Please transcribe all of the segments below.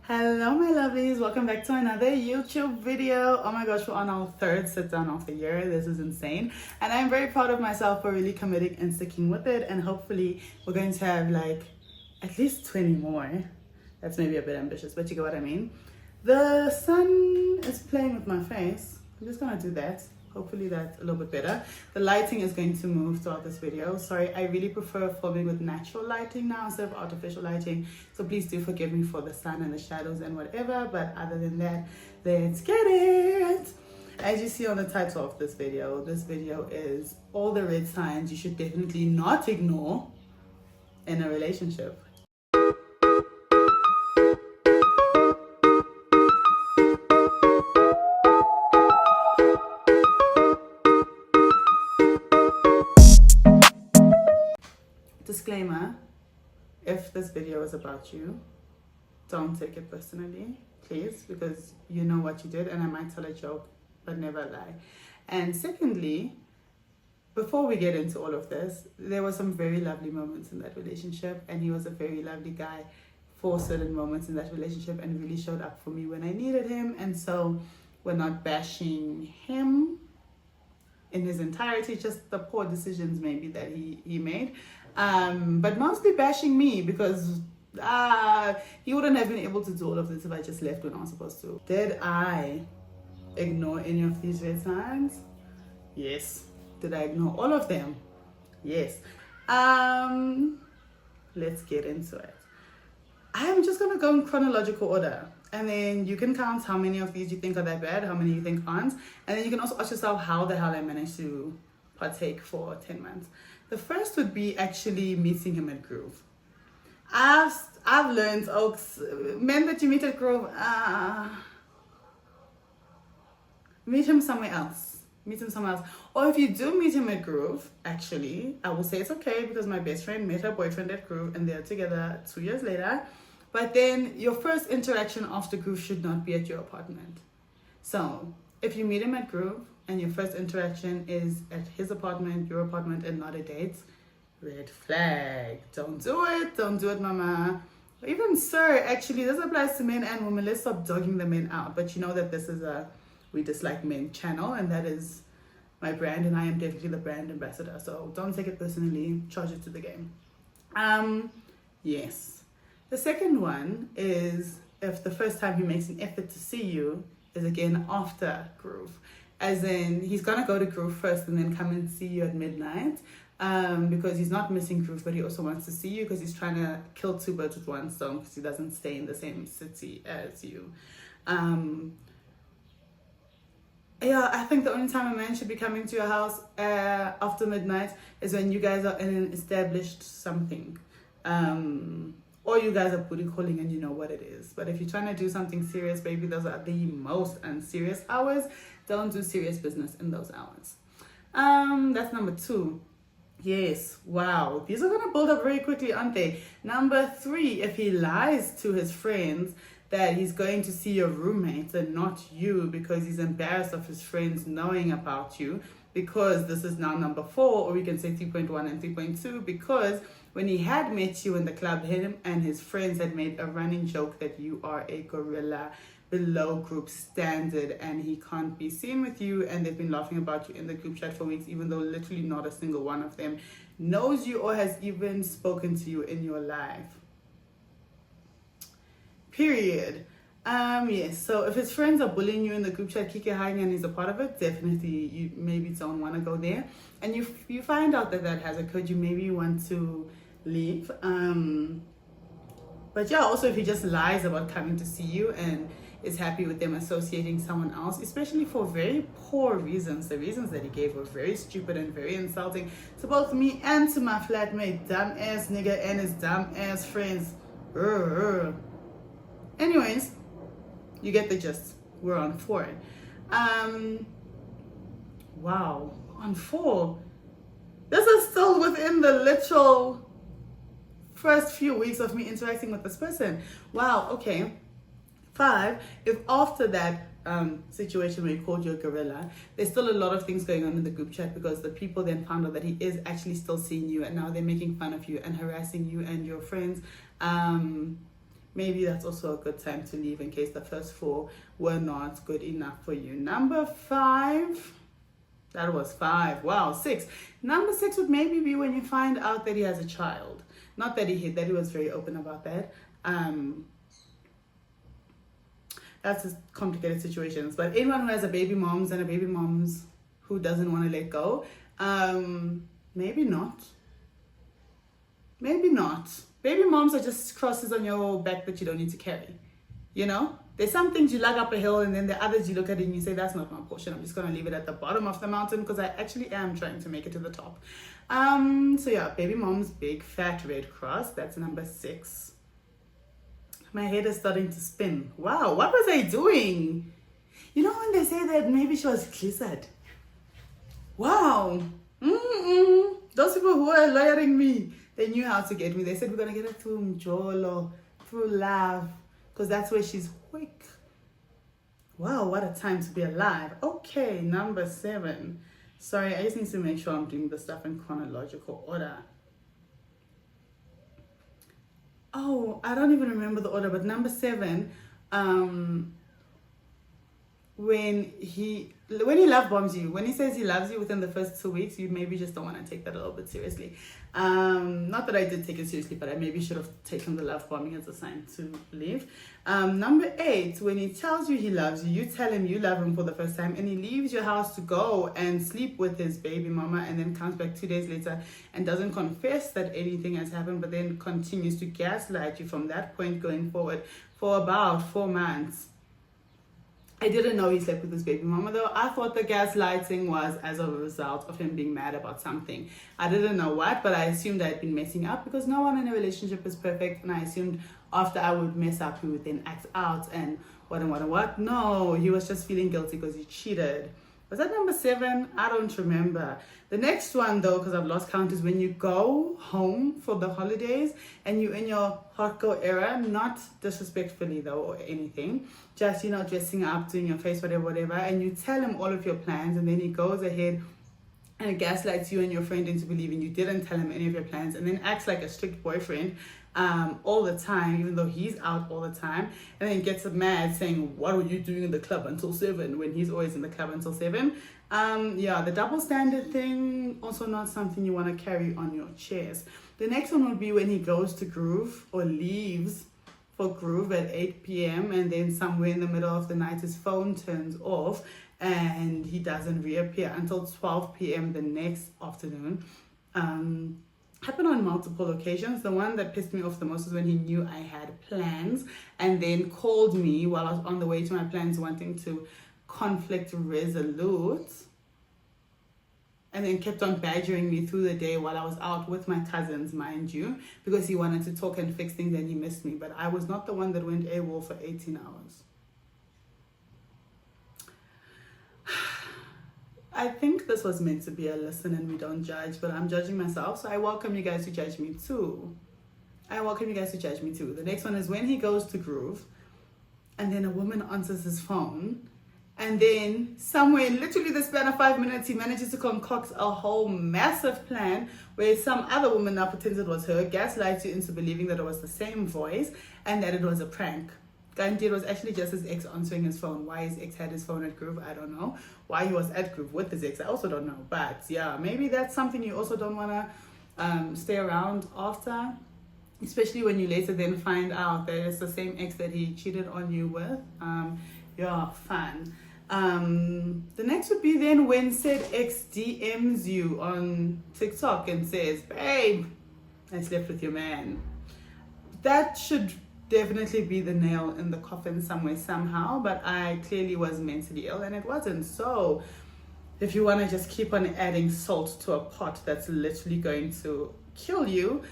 Hello my lovelies, welcome back to another YouTube video. Oh my gosh, we're on our third sit down of the year. This is insane and I'm very proud of myself for really committing and sticking with it, and hopefully we're going to have like at least 20 more. That's maybe a bit ambitious, but you get what I mean. The sun is playing with my face. I'm just gonna do that. Hopefully that's a little bit better. The lighting is going to move throughout this video. Sorry, I really prefer filming with natural lighting now instead of artificial lighting. So please do forgive me for the sun and the shadows and whatever. But other than that, let's get it. As you see on the title of this video is all the red signs you should definitely not ignore in a relationship. Disclaimer, if this video is about you, don't take it personally, please, because you know what you did and I might tell a joke, but never lie. And secondly, before we get into all of this, there were some very lovely moments in that relationship and he was a very lovely guy for certain moments in that relationship and really showed up for me when I needed him. And so we're not bashing him in his entirety, just the poor decisions maybe that he made. But mostly bashing me because he wouldn't have been able to do all of this if I just left when I was supposed to. Did I ignore any of these red signs? Yes. Did I ignore all of them? Yes. Let's get into it. I'm just gonna go in chronological order, and then you can count how many of these you think are that bad, how many you think aren't, and then you can also ask yourself how the hell I managed to partake for 10 months. The first would be actually meeting him at Groove. I've learned, Oaks, men that you meet at Groove, meet him somewhere else. Meet him somewhere else. Or if you do meet him at Groove, actually, I will say it's okay because my best friend met her boyfriend at Groove and they're together 2 years later. But then your first interaction after Groove should not be at your apartment. So if you meet him at Groove and your first interaction is at his apartment, your apartment, and not a date, red flag. Don't do it. Don't do it, mama. Or even sir, actually, this applies to men and women. Let's stop dogging the men out. But you know that this is a We Dislike Men channel, and that is my brand, and I am definitely the brand ambassador. So don't take it personally. Charge it to the game. Yes. The second one is if the first time he makes an effort to see you is again after Groove. As in, he's gonna go to Groove first and then come and see you at midnight, because he's not missing Groove, but he also wants to see you because he's trying to kill two birds with one stone because he doesn't stay in the same city as you. Yeah, I think the only time a man should be coming to your house after midnight is when you guys are in an established something. Or you guys are booty calling and you know what it is. But if you're trying to do something serious, baby, those are the most unserious hours. Don't do serious business in those hours. That's number 2. Yes, wow. These are going to build up very quickly, aren't they? Number 3, if he lies to his friends that he's going to see your roommates and not you because he's embarrassed of his friends knowing about you, because this is now number 4, or we can say 3.1 and 3.2, because when he had met you in the club, him and his friends had made a running joke that you are a gorilla below group standard and he can't be seen with you, and they've been laughing about you in the group chat for weeks, even though literally not a single one of them knows you or has even spoken to you in your life. Period. Yes, so if his friends are bullying you in the group chat, Kike Hang, and he's a part of it, definitely you maybe don't want to go there. And you find out that has occurred, you maybe want to leave. But yeah, also if he just lies about coming to see you and is happy with them associating someone else, especially for very poor reasons. The reasons that he gave were very stupid and very insulting to both me and to my flatmate, dumb ass nigga and his dumb ass friends. Anyways, you get the gist. We're on 4. Wow, on 4. This is still within the literal first few weeks of me interacting with this person. Wow, okay. 5, if after that situation where he called you a gorilla, there's still a lot of things going on in the group chat because the people then found out that he is actually still seeing you and now they're making fun of you and harassing you and your friends. maybe that's also a good time to leave in case the first 4 were not good enough for you. Number 5, that was 5. Wow, 6. Number 6 would maybe be when you find out that he has a child. Not that he was very open about that. That's just complicated situations. But anyone who has a baby moms and a baby moms who doesn't want to let go, maybe not. Maybe not. Baby moms are just crosses on your back that you don't need to carry. You know? There's some things you lug up a hill and then the others you look at it and you say, that's not my portion. I'm just going to leave it at the bottom of the mountain because I actually am trying to make it to the top. So yeah, baby mom's big fat red cross. That's number 6. My head is starting to spin. Wow, what was I doing? You know when they say that maybe she was glittered? Wow. Those people who are lawyering me, they knew how to get me. They said we're going to get her through Mjolo, through love, because that's where she's weak. Wow, what a time to be alive. Okay, number 7. Sorry, I just need to make sure I'm doing the stuff in chronological order. Oh, I don't even remember the order, but number 7, when he love bombs you, when he says he loves you within the first 2 weeks, you maybe just don't want to take that a little bit seriously. Not that I did take it seriously, but I maybe should have taken the love bombing as a sign to leave. Number 8, when he tells you he loves you, you tell him you love him for the first time, and he leaves your house to go and sleep with his baby mama, and then comes back 2 days later and doesn't confess that anything has happened, but then continues to gaslight you from that point going forward for about 4 months. I didn't know he slept with his baby mama though. I thought the gaslighting was as a result of him being mad about something. I didn't know what, but I assumed I'd been messing up because no one in a relationship is perfect, and I assumed after I would mess up, he would then act out and what. No, he was just feeling guilty because he cheated. Was that number 7? I don't remember. The next one though, because I've lost count, is when you go home for the holidays and you're in your hot girl era, not disrespectfully though or anything, just, you know, dressing up, doing your face, whatever, and you tell him all of your plans, and then he goes ahead and gaslights you and your friend into believing you didn't tell him any of your plans, and then acts like a strict boyfriend all the time, even though he's out all the time, and then gets mad saying, what were you doing in the club until 7 when he's always in the club until 7? Yeah, the double standard thing, also not something you want to carry on your chest. The next one would be when he goes to Groove or leaves for Groove at 8 p.m. and then somewhere in the middle of the night his phone turns off and he doesn't reappear until 12 p.m. the next afternoon. Happened on multiple occasions. The one that pissed me off the most is when he knew I had plans and then called me while I was on the way to my plans wanting to conflict resolute, and then kept on badgering me through the day while I was out with my cousins, mind you, because he wanted to talk and fix things and he missed me. But I was not the one that went AWOL for 18 hours. I think this was meant to be a listen and we don't judge, but I'm judging myself, so I welcome you guys to judge me too. The next one is when he goes to Groove and then a woman answers his phone, and then somewhere in literally the span of 5 minutes he manages to concoct a whole massive plan where some other woman now pretends it was her, gaslights you into believing that it was the same voice and that it was a prank. It was actually just his ex answering his phone. Why his ex had his phone at Groove, I don't know. Why he was at Groove with his ex, I also don't know. But yeah, maybe that's something you also don't want to stay around after, especially when you later then find out that it's the same ex that he cheated on you with. Yeah, fun. The next would be then when said ex DMs you on TikTok and says, babe, I slept with your man. That should definitely be the nail in the coffin somewhere, somehow, but I clearly was mentally ill and it wasn't. So if you want to just keep on adding salt to a pot that's literally going to kill you,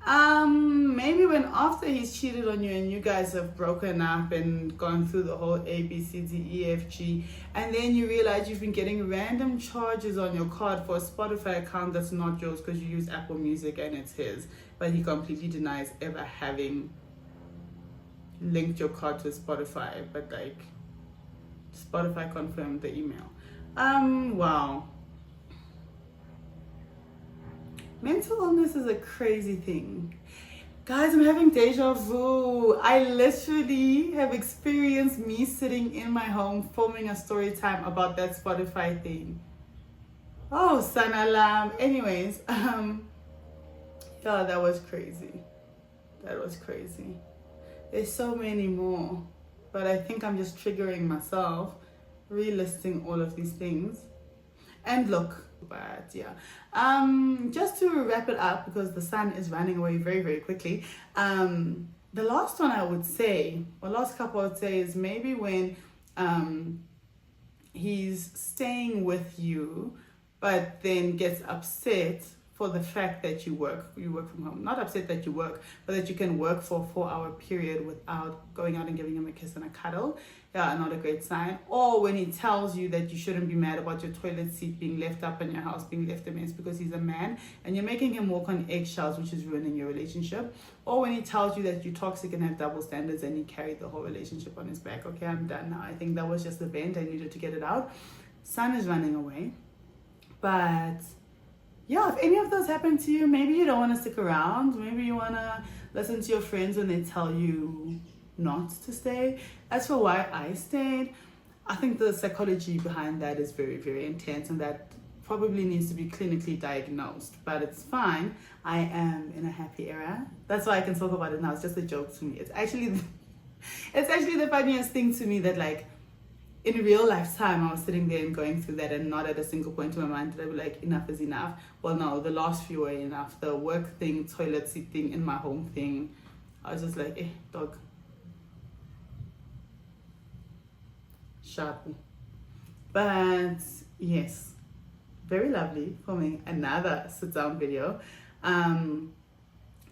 maybe when after he's cheated on you and you guys have broken up and gone through the whole A, B, C, D, E, F, G, and then you realize you've been getting random charges on your card for a Spotify account that's not yours because you use Apple Music and it's his, but he completely denies ever having linked your card to Spotify, but like Spotify confirmed the email. Wow. Mental illness is a crazy thing. Guys, I'm having deja vu. I literally have experienced me sitting in my home filming a story time about that Spotify thing. Oh, sun alarm. Anyways, yeah, that was crazy. That was crazy. There's so many more, but I think I'm just triggering myself, relisting all of these things. And look, but yeah, just to wrap it up because the sun is running away very, very quickly. The last one I would say, or last couple I would say, is maybe when he's staying with you, but then gets upset for the fact that you work from home. Not upset that you work, but that you can work for a 4-hour period without going out and giving him a kiss and a cuddle. Yeah, not a great sign. Or when he tells you that you shouldn't be mad about your toilet seat being left up in your house, being left a mess because he's a man, and you're making him walk on eggshells, which is ruining your relationship. Or when he tells you that you're toxic and have double standards and he carried the whole relationship on his back. Okay, I'm done now. I think that was just the vent. I needed to get it out. Sun is running away. But yeah, if any of those happen to you, maybe you don't want to stick around. Maybe you want to listen to your friends when they tell you not to stay. As for why I stayed, I think the psychology behind that is very, very intense, and that probably needs to be clinically diagnosed. But it's fine. I am in a happy era. That's why I can talk about it now. It's just a joke to me. It's actually the funniest thing to me that, like, in real lifetime, I was sitting there and going through that, and not at a single point in my mind did I be like, enough is enough. Well, no, the last few were enough. The work thing, toilet seat thing, in my home thing, I was just like, dog. Sharp. But yes, very lovely filming another sit down video. No,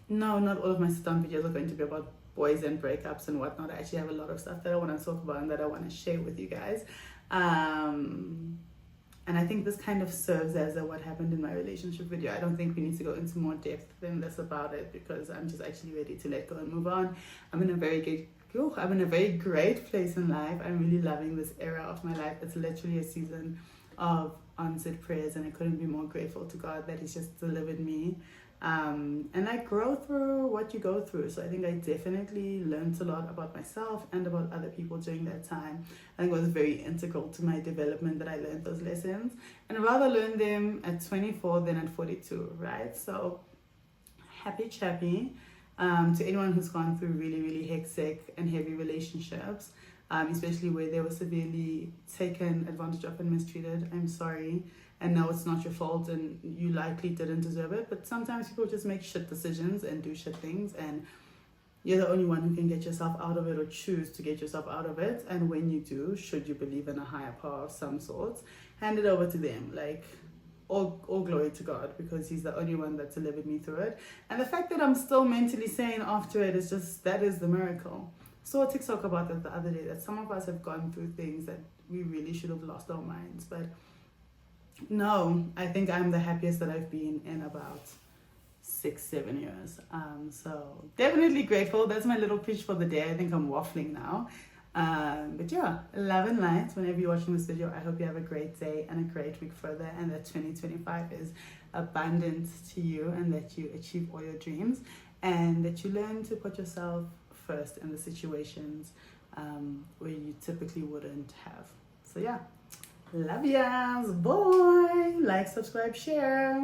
not all of my sit down videos are going to be about boys and breakups and whatnot. I actually have a lot of stuff that I want to talk about and that I want to share with you guys. And I think this kind of serves as a what happened in my relationship video. I don't think we need to go into more depth than this about it, because I'm just actually ready to let go and move on. I'm in a very great place in life. I'm really loving this era of my life. It's literally a season of answered prayers, and I couldn't be more grateful to God that He's just delivered me. And I grow through what you go through. So I think I definitely learned a lot about myself and about other people during that time. I think it was very integral to my development that I learned those lessons, and rather learn them at 24 than at 42, right? So happy chappy to anyone who's gone through really, really hectic and heavy relationships, especially where they were severely taken advantage of and mistreated. I'm sorry. And no, it's not your fault, and you likely didn't deserve it. But sometimes people just make shit decisions and do shit things, and you're the only one who can get yourself out of it, or choose to get yourself out of it. And when you do, should you believe in a higher power of some sort, hand it over to them. Like, all glory to God, because He's the only one that delivered me through it. And the fact that I'm still mentally sane after it is just, that is the miracle. Saw a TikTok about that the other day, that some of us have gone through things that we really should have lost our minds. But no, I think I'm the happiest that I've been in about 6-7 years. So definitely grateful. That's my little pitch for the day. I think I'm waffling now. But yeah, love and light. Whenever you're watching this video, I hope you have a great day and a great week further, and that 2025 is abundant to you, and that you achieve all your dreams, and that you learn to put yourself first in the situations where you typically wouldn't have. So yeah. Love yas. Bye. Like, subscribe, share.